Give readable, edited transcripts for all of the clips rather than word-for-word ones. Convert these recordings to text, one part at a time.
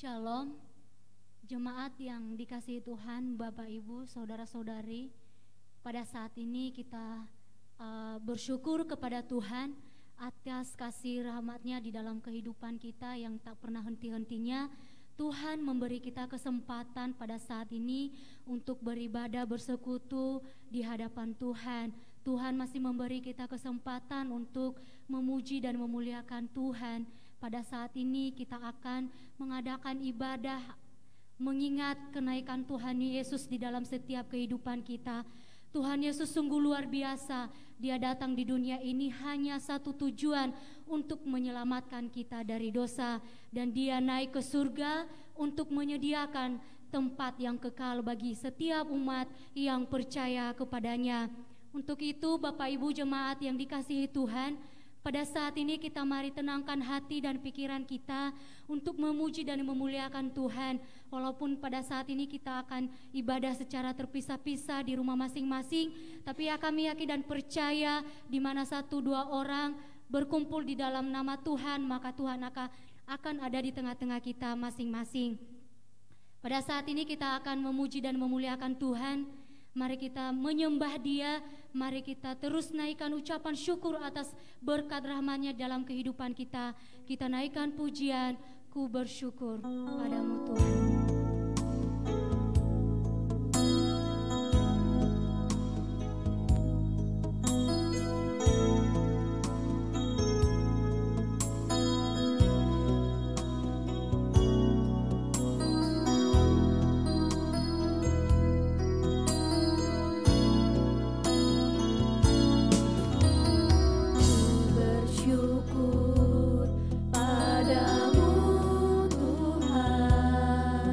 Shalom, jemaat yang dikasihi Tuhan, Bapak Ibu, Saudara-saudari. Pada saat ini kita bersyukur kepada Tuhan atas kasih rahmat-Nya di dalam kehidupan kita yang tak pernah henti-hentinya. Tuhan memberi kita kesempatan pada saat ini untuk beribadah, bersekutu di hadapan Tuhan. Tuhan masih memberi kita kesempatan untuk memuji dan memuliakan Tuhan. Pada saat ini kita akan mengadakan ibadah mengingat kenaikan Tuhan Yesus di dalam setiap kehidupan kita. Tuhan Yesus sungguh luar biasa. Dia datang di dunia ini hanya satu tujuan, untuk menyelamatkan kita dari dosa. Dan dia naik ke surga untuk menyediakan tempat yang kekal bagi setiap umat yang percaya kepadanya. Untuk itu Bapak Ibu jemaat yang dikasihi Tuhan, pada saat ini kita mari tenangkan hati dan pikiran kita untuk memuji dan memuliakan Tuhan. Walaupun pada saat ini kita akan ibadah secara terpisah-pisah di rumah masing-masing, tapi ya kami yakin dan percaya di mana satu dua orang berkumpul di dalam nama Tuhan, maka Tuhan akan ada di tengah-tengah kita masing-masing. Pada saat ini kita akan memuji dan memuliakan Tuhan. Mari kita menyembah Dia, mari kita terus naikkan ucapan syukur atas berkat rahmat-Nya dalam kehidupan kita. Kita naikkan pujian, ku bersyukur padamu Tuhan. Padamu Tuhan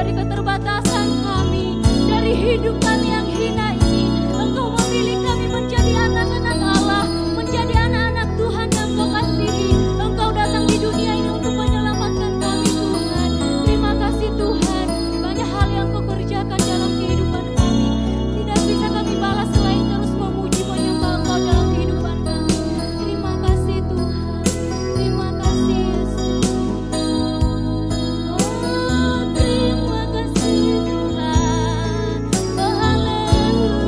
dari keterbatasan kami, dari hidup kami yang hina ini. Engkau memilih kami menjadi anak-anak Allah, menjadi anak-anak Tuhan yang Kau kasihi. Engkau datang di dunia ini untuk menyelamatkan kami, Tuhan. Terima kasih Tuhan, banyak hal yang Kau kerjakan dalam kehidupan kami. Tidak bisa kami balas selain terus memuji menyembah Engkau dalam kehidupan kami. Terima kasih Tuhan, terima kasih Yesus. Oh, terima kasih Tuhan. Oh, haleluya.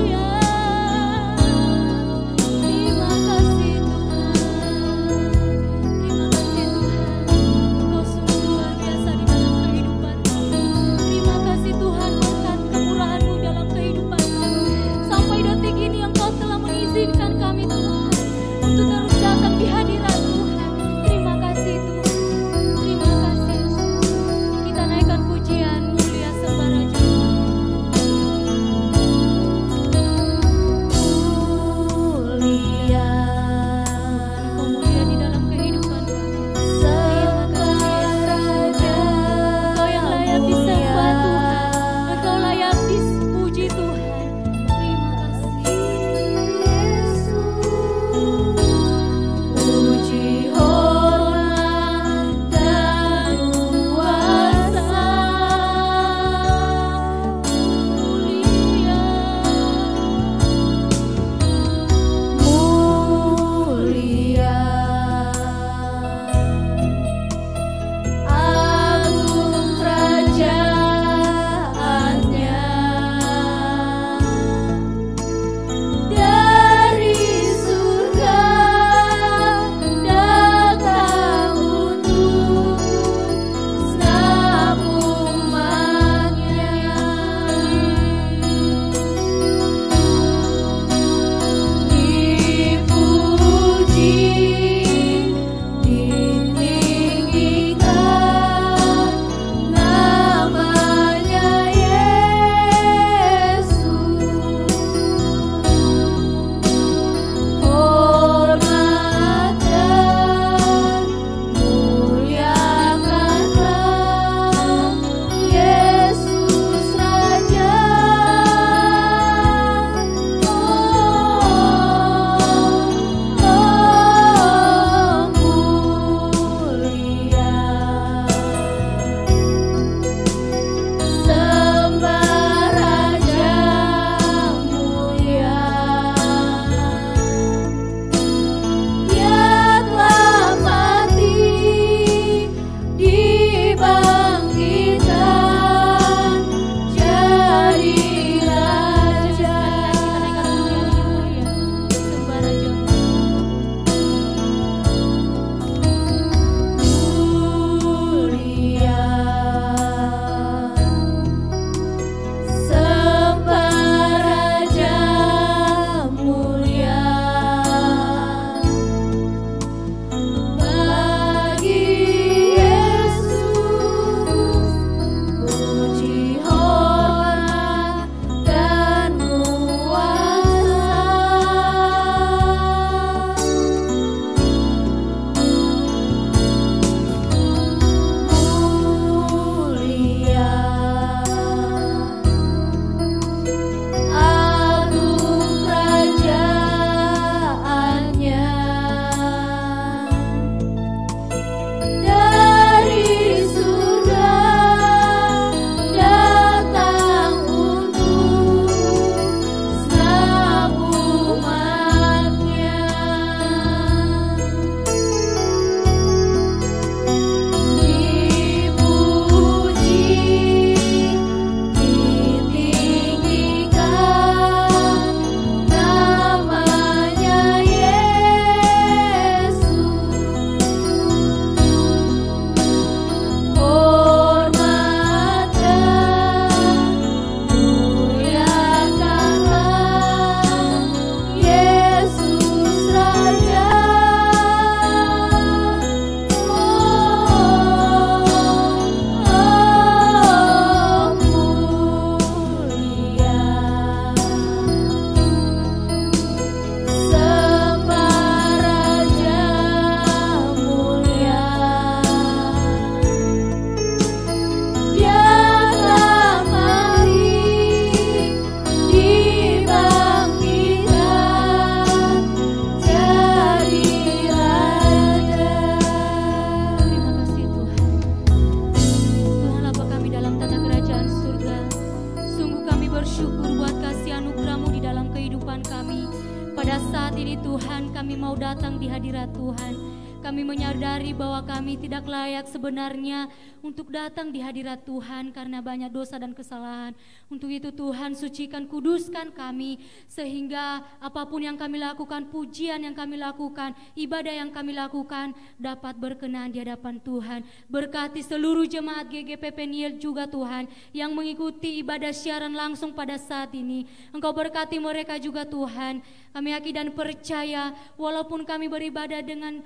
saat ini Tuhan kami mau datang di hadirat Tuhan. Kami menyadari bahwa kami tidak layak sebenarnya untuk datang di hadirat Tuhan karena banyak dosa dan kesalahan. Untuk itu Tuhan sucikan, kuduskan kami sehingga apapun yang kami lakukan, pujian yang kami lakukan, ibadah yang kami lakukan dapat berkenan di hadapan Tuhan. Berkati seluruh jemaat GGP Peniel juga Tuhan yang mengikuti ibadah siaran langsung pada saat ini. Engkau berkati mereka juga Tuhan. Kami yakin dan percaya walaupun kami beribadah dengan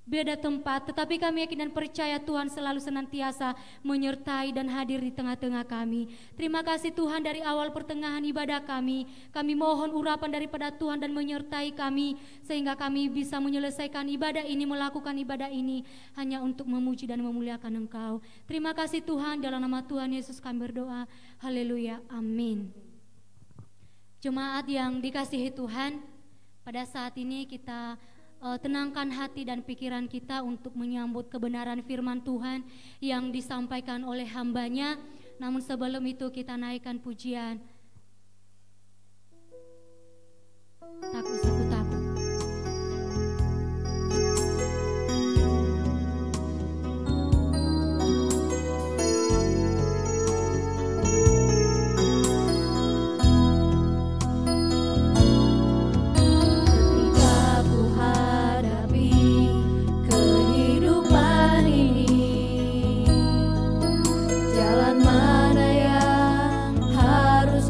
beda tempat, tetapi kami yakin dan percaya Tuhan selalu senantiasa menyertai dan hadir di tengah-tengah kami. Terima kasih Tuhan, dari awal pertengahan ibadah kami mohon urapan daripada Tuhan dan menyertai kami sehingga kami bisa menyelesaikan ibadah ini, melakukan ibadah ini hanya untuk memuji dan memuliakan Engkau. Terima kasih Tuhan, dalam nama Tuhan Yesus kami berdoa. Haleluya, amin. Jemaat yang dikasihi Tuhan, pada saat ini kita tenangkan hati dan pikiran kita untuk menyambut kebenaran firman Tuhan yang disampaikan oleh hambanya. Namun sebelum itu kita naikkan pujian Takut Suku Takut. Jalan mana yang harus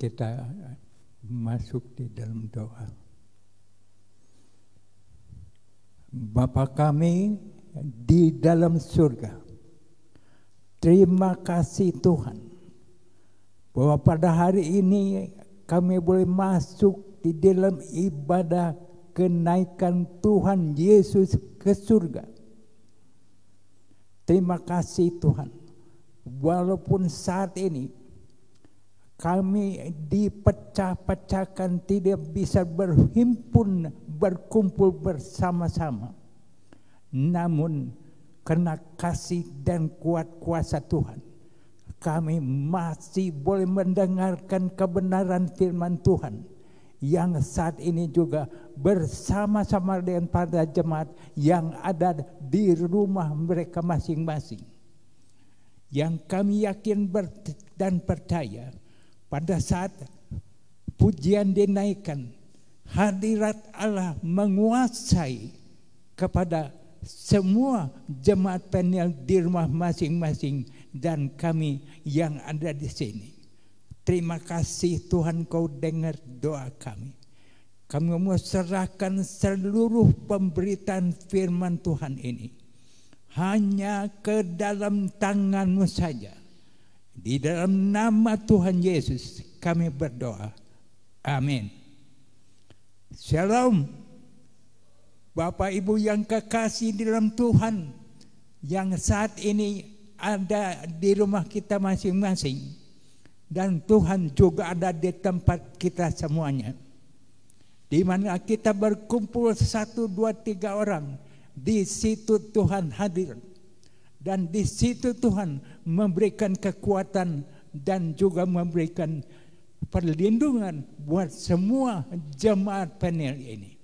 kita masuk di dalam doa. Bapa kami di dalam surga, terima kasih Tuhan bahwa pada hari ini kami boleh masuk di dalam ibadah kenaikan Tuhan Yesus ke surga. Terima kasih Tuhan, walaupun saat ini kami dipecah-pecahkan, tidak bisa berhimpun, berkumpul bersama-sama. Namun karena kasih dan kuat kuasa Tuhan, kami masih boleh mendengarkan kebenaran firman Tuhan yang saat ini juga bersama-sama dengan para jemaat yang ada di rumah mereka masing-masing. Yang kami yakin dan percaya pada saat pujian dinaikkan, hadirat Allah menguasai kepada semua jemaat Peniel di rumah masing-masing dan kami yang ada di sini. Terima kasih Tuhan, Kau dengar doa kami. Kami mau serahkan seluruh pemberitaan firman Tuhan ini hanya ke dalam tangan-Mu saja. Di dalam nama Tuhan Yesus kami berdoa. Amin. Shalom. Bapak Ibu yang kekasih di dalam Tuhan, yang saat ini ada di rumah kita masing-masing, dan Tuhan juga ada di tempat kita semuanya, di mana kita berkumpul 1, 2, 3 orang, di situ Tuhan hadir. Dan di situ Tuhan memberikan kekuatan dan juga memberikan perlindungan buat semua jemaat Peniel ini.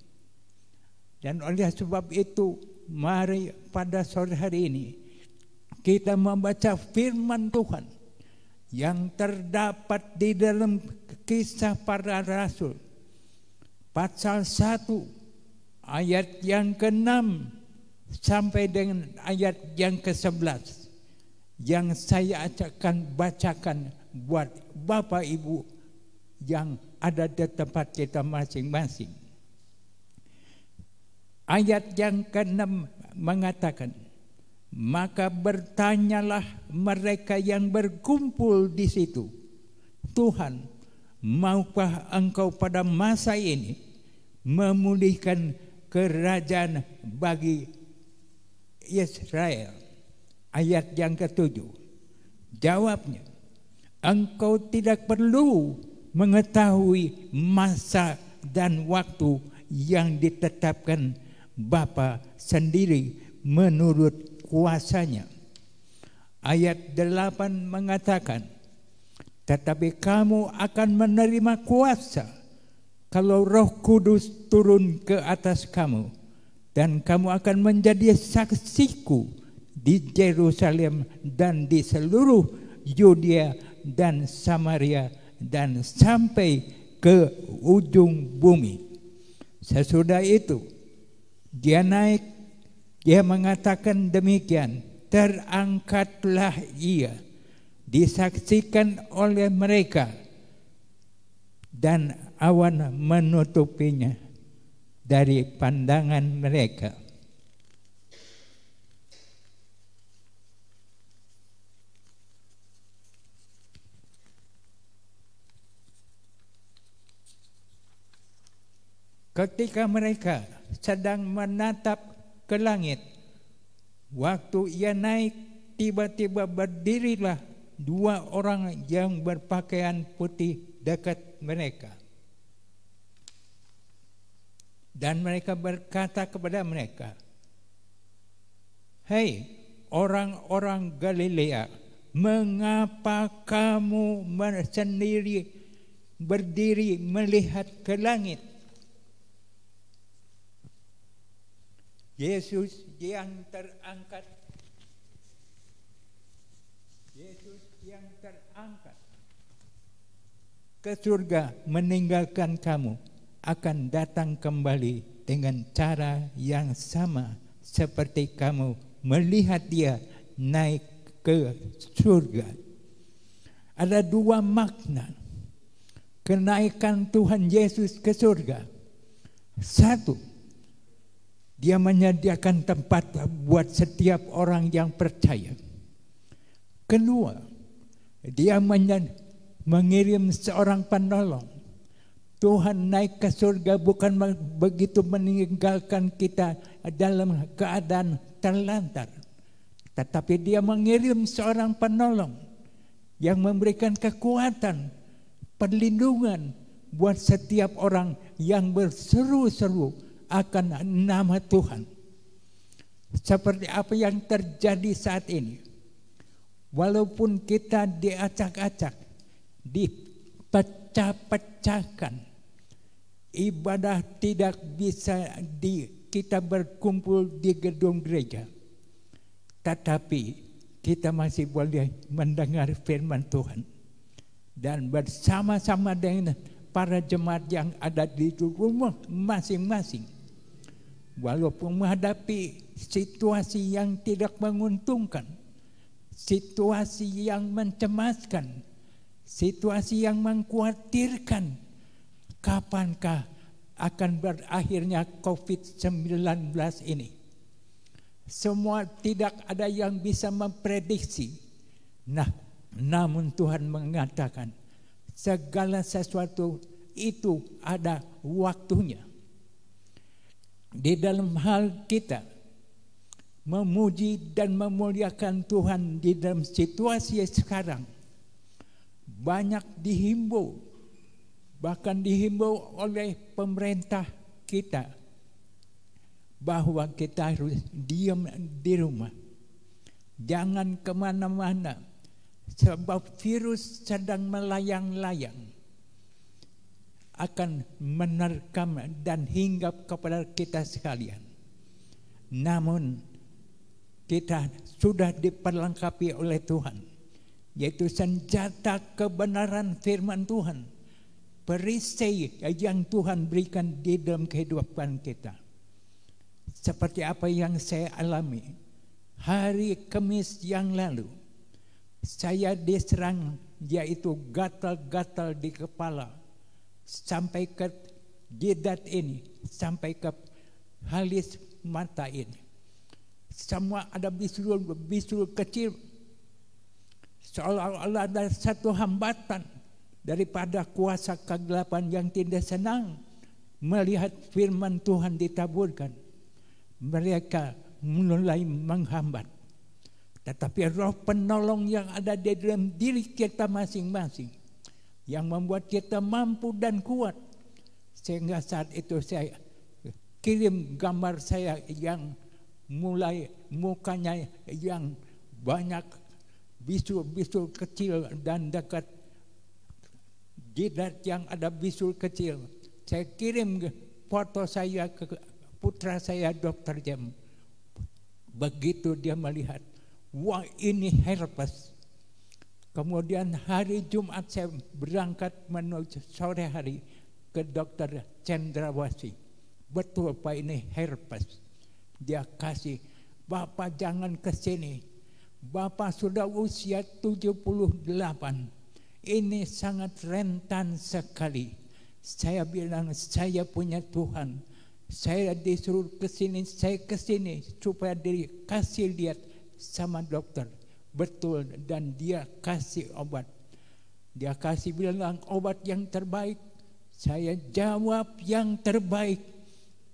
Dan oleh sebab itu, mari pada sore hari ini kita membaca firman Tuhan yang terdapat di dalam Kisah Para Rasul pasal 1 ayat yang ke-6 sampai dengan ayat yang ke-11 yang saya akan bacakan buat Bapak Ibu yang ada di tempat kita masing-masing. Ayat yang ke-6 mengatakan, maka bertanyalah mereka yang berkumpul di situ, Tuhan, maukah Engkau pada masa ini memulihkan kerajaan bagi Israel? Ayat yang ke-7, jawabnya, Engkau tidak perlu mengetahui masa dan waktu yang ditetapkan Bapa sendiri menurut kuasanya. Ayat 8 mengatakan, tetapi kamu akan menerima kuasa kalau Roh Kudus turun ke atas kamu, dan kamu akan menjadi saksiku di Yerusalem dan di seluruh Yudea dan Samaria dan sampai ke ujung bumi. Sesudah itu dia naik, dia mengatakan demikian, terangkatlah ia, disaksikan oleh mereka, dan awan menutupinya dari pandangan mereka. Ketika mereka sedang menatap ke langit, waktu ia naik, tiba-tiba berdirilah 2 orang yang berpakaian putih dekat mereka. Dan mereka berkata kepada mereka, hei orang-orang Galilea, mengapa kamu sendiri berdiri melihat ke langit? Yesus yang terangkat, ke surga meninggalkan kamu, akan datang kembali dengan cara yang sama seperti kamu melihat dia naik ke surga. Ada 2 makna. kenaikan Tuhan Yesus ke surga. Satu, Dia menyediakan tempat buat setiap orang yang percaya. Kedua, Dia mengirim seorang penolong. Tuhan naik ke surga bukan begitu meninggalkan kita dalam keadaan terlantar, tetapi Dia mengirim seorang penolong yang memberikan kekuatan, perlindungan buat setiap orang yang berseru-seru akan nama Tuhan. Seperti apa yang terjadi saat ini. Walaupun kita diacak-acak, dipecah-pecahkan, ibadah tidak bisa kita berkumpul di gedung gereja, tetapi kita masih boleh mendengar firman Tuhan dan bersama-sama dengan para jemaat yang ada di rumah masing-masing. Walaupun menghadapi situasi yang tidak menguntungkan, situasi yang mencemaskan, situasi yang mengkhawatirkan, kapankah akan berakhirnya COVID-19 ini? Semua tidak ada yang bisa memprediksi. Namun Tuhan mengatakan segala sesuatu itu ada waktunya. Di dalam hal kita memuji dan memuliakan Tuhan di dalam situasi sekarang, banyak dihimbau, bahkan dihimbau oleh pemerintah kita bahwa kita harus diam di rumah, jangan kemana-mana, sebab virus sedang melayang-layang, akan menerkam dan hinggap kepada kita sekalian. Namun kita sudah diperlengkapi oleh Tuhan, yaitu senjata kebenaran firman Tuhan, perisai yang Tuhan berikan di dalam kehidupan kita. Seperti apa yang saya alami hari Kamis yang lalu, saya diserang yaitu gatal-gatal di kepala, sampai ke jidat ini, sampai ke halis mata ini. Semua ada bisul kecil, seolah-olah ada satu hambatan daripada kuasa kegelapan yang tidak senang melihat firman Tuhan ditaburkan. Mereka mulai menghambat. Tetapi roh penolong yang ada di dalam diri kita masing-masing, yang membuat kita mampu dan kuat. Sehingga saat itu saya kirim gambar saya yang mulai mukanya yang banyak bisul-bisul kecil dan dekat jidat yang ada bisul kecil. Saya kirim foto saya ke putra saya, Dr. Jem. Begitu dia melihat, wah ini herpes. Kemudian hari Jumat saya berangkat menuju sore hari ke Dr. Cendrawasih. Betul Pak, ini herpes. Dia kasih, Bapak jangan ke sini. Bapak sudah usia 78. Ini sangat rentan sekali. Saya bilang, saya punya Tuhan. Saya disuruh ke sini, saya ke sini supaya dikasih lihat sama dokter. Betul, dan dia kasih obat. Dia kasih bilang obat yang terbaik. Saya jawab yang terbaik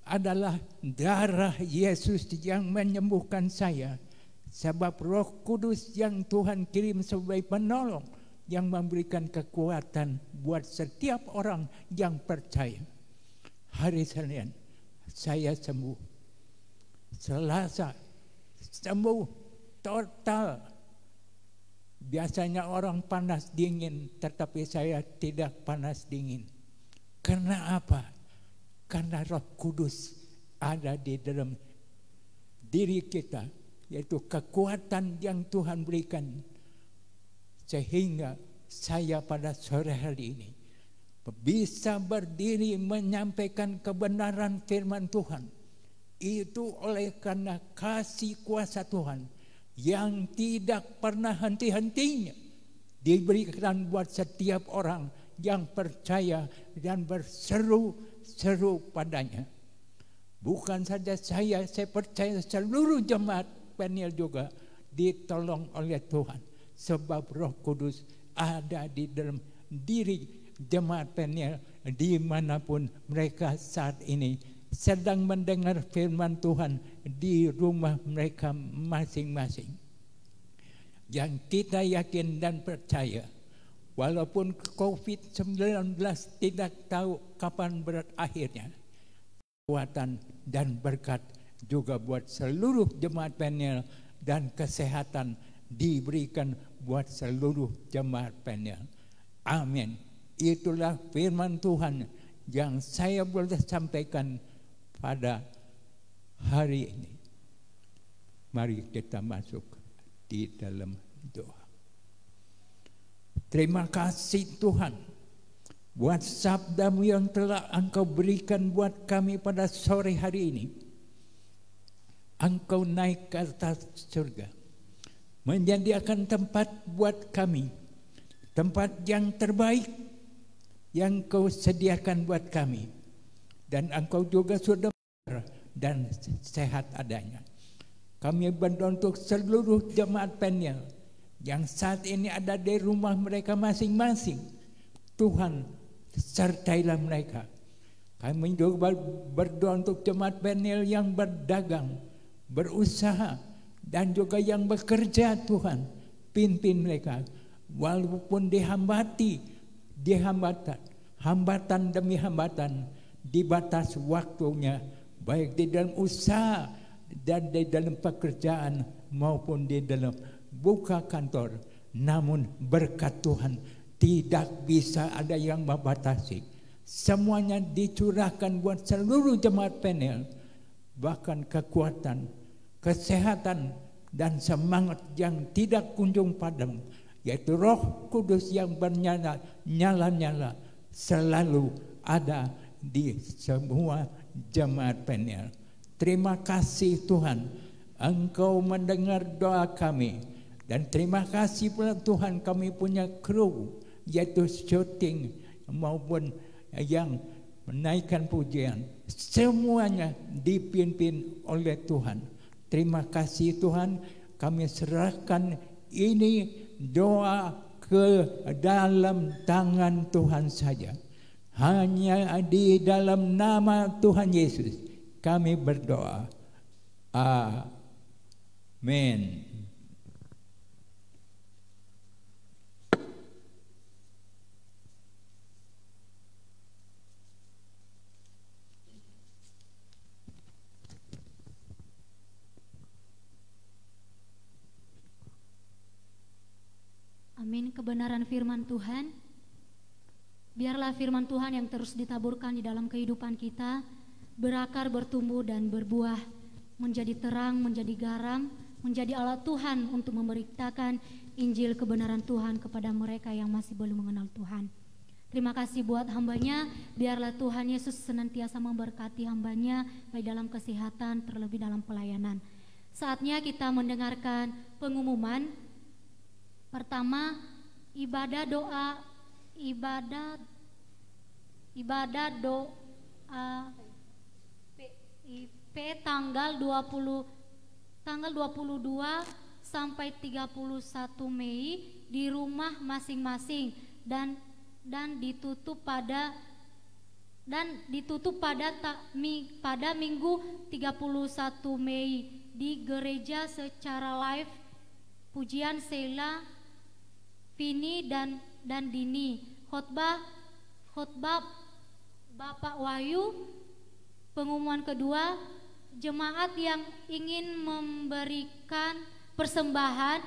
adalah darah Yesus yang menyembuhkan saya. Sebab Roh Kudus yang Tuhan kirim sebagai penolong yang memberikan kekuatan buat setiap orang yang percaya. Hari Senin saya sembuh. Selasa sembuh total. Biasanya orang panas dingin, tetapi saya tidak panas dingin. Karena apa? Karena Roh Kudus ada di dalam diri kita, yaitu kekuatan yang Tuhan berikan. Sehingga saya pada sore hari ini bisa berdiri menyampaikan kebenaran firman Tuhan. Itu oleh karena kasih kuasa Tuhan yang tidak pernah henti-hentinya diberikan buat setiap orang yang percaya dan berseru-seru padanya. Bukan saja saya percaya seluruh jemaat Peniel juga ditolong oleh Tuhan. Sebab Roh Kudus ada di dalam diri jemaat Peniel dimanapun mereka saat ini sedang mendengar firman Tuhan di rumah mereka masing-masing. Yang kita yakin dan percaya, walaupun COVID-19 tidak tahu kapan berakhirnya, kekuatan dan berkat juga buat seluruh jemaat Peniel dan kesehatan diberikan buat seluruh jemaat Peniel. Amin. Itulah firman Tuhan yang saya boleh sampaikan pada hari ini. Mari kita masuk di dalam doa. Terima kasih Tuhan buat sabdamu yang telah Engkau berikan buat kami pada sore hari ini. Engkau naik ke atas surga, menyediakan tempat buat kami, tempat yang terbaik yang Kau sediakan buat kami. Dan Engkau juga sudah dan sehat adanya. Kami berdoa untuk seluruh jemaat Peniel yang saat ini ada di rumah mereka masing-masing. Tuhan, sertailah mereka. Kami juga berdoa untuk jemaat Peniel yang berdagang, berusaha, dan juga yang bekerja. Tuhan, pimpin mereka. Walaupun hambatan demi hambatan, di batas waktunya, baik di dalam usaha dan di dalam pekerjaan maupun di dalam buka kantor. Namun berkat Tuhan tidak bisa ada yang membatasi. Semuanya dicurahkan buat seluruh jemaat Peniel. Bahkan kekuatan, kesehatan, dan semangat yang tidak kunjung padam, yaitu Roh Kudus yang bernyala-nyala selalu ada di semua jemaat Peniel. Terima kasih Tuhan, Engkau mendengar doa kami. Dan terima kasih pula Tuhan, kami punya kru, yaitu syuting maupun yang menaikkan pujian, semuanya dipimpin oleh Tuhan. Terima kasih Tuhan, kami serahkan ini doa ke dalam tangan Tuhan saja. Hanya di dalam nama Tuhan Yesus kami berdoa. Amin. Amin. Kebenaran firman Tuhan, biarlah firman Tuhan yang terus ditaburkan di dalam kehidupan kita berakar, bertumbuh, dan berbuah, menjadi terang, menjadi garam, menjadi alat Tuhan untuk memberitakan Injil kebenaran Tuhan kepada mereka yang masih belum mengenal Tuhan. Terima kasih buat hambanya, biarlah Tuhan Yesus senantiasa memberkati hambanya baik dalam kesehatan, terlebih dalam pelayanan. Saatnya kita mendengarkan pengumuman. Pertama, ibadah doa IP tanggal 22 sampai 31 Mei di rumah masing-masing dan ditutup pada Minggu 31 Mei di gereja secara live. Pujian Sheila, Vini dan Dini, khotbah Bapak Wahyu. Pengumuman kedua, jemaat yang ingin memberikan persepuluhan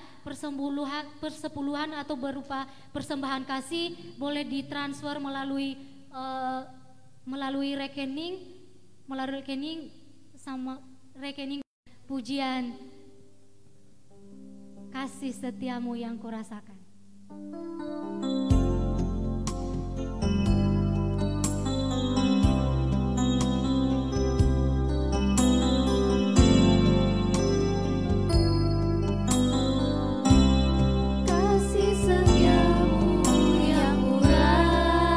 atau berupa persembahan kasih boleh ditransfer melalui rekening sama rekening pujian kasih setiamu yang kurasakan. Kasih setiamu yang murah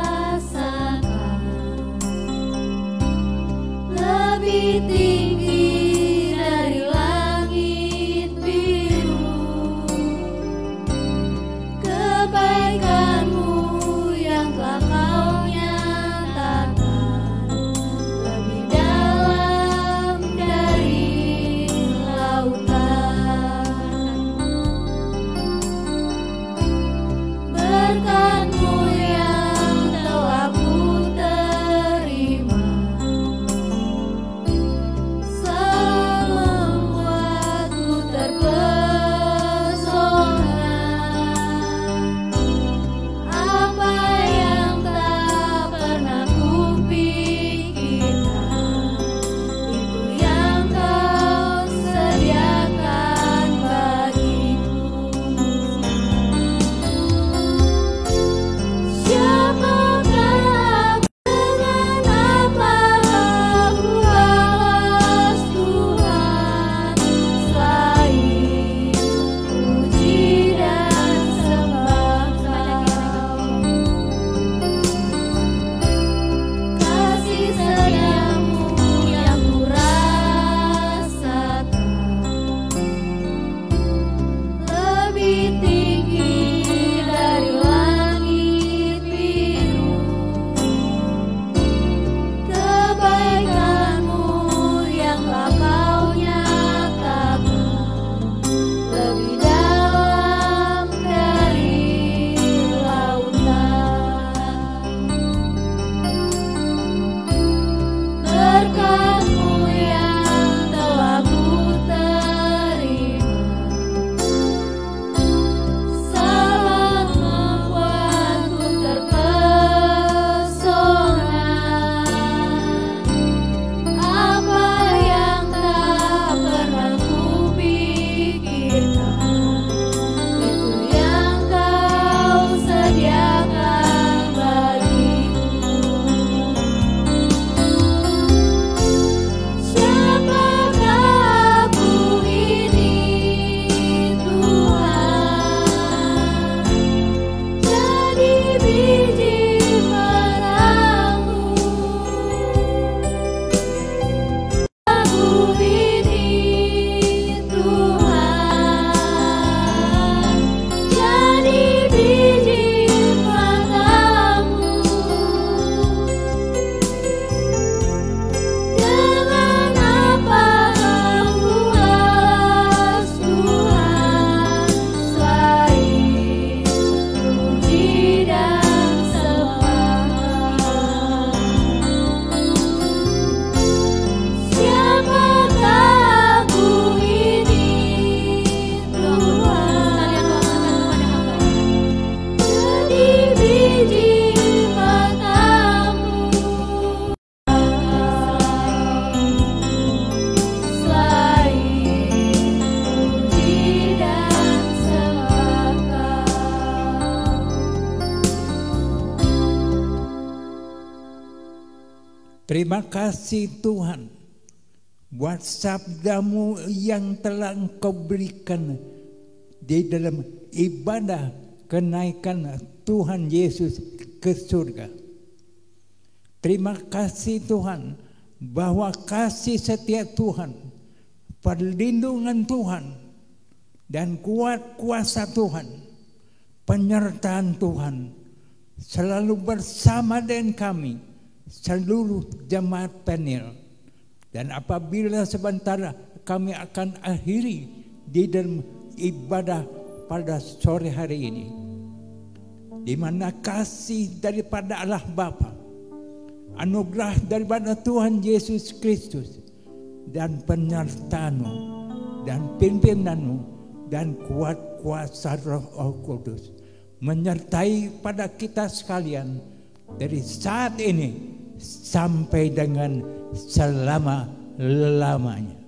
Terima kasih Tuhan buat sabdamu yang telah Engkau berikan di dalam ibadah kenaikan Tuhan Yesus ke surga. Terima kasih Tuhan bahwa kasih setia Tuhan, perlindungan Tuhan, dan kuat kuasa Tuhan, penyertaan Tuhan selalu bersama dengan kami, seluruh jemaat Peniel. Dan apabila sebentar kami akan akhiri di dalam ibadah pada sore hari ini, di mana kasih daripada Allah Bapa, anugerah daripada Tuhan Yesus Kristus, dan penyertaan-Mu dan pimpinanmu dan kuat kuasa Roh Kudus menyertai pada kita sekalian dari saat ini sampai dengan selama-lamanya.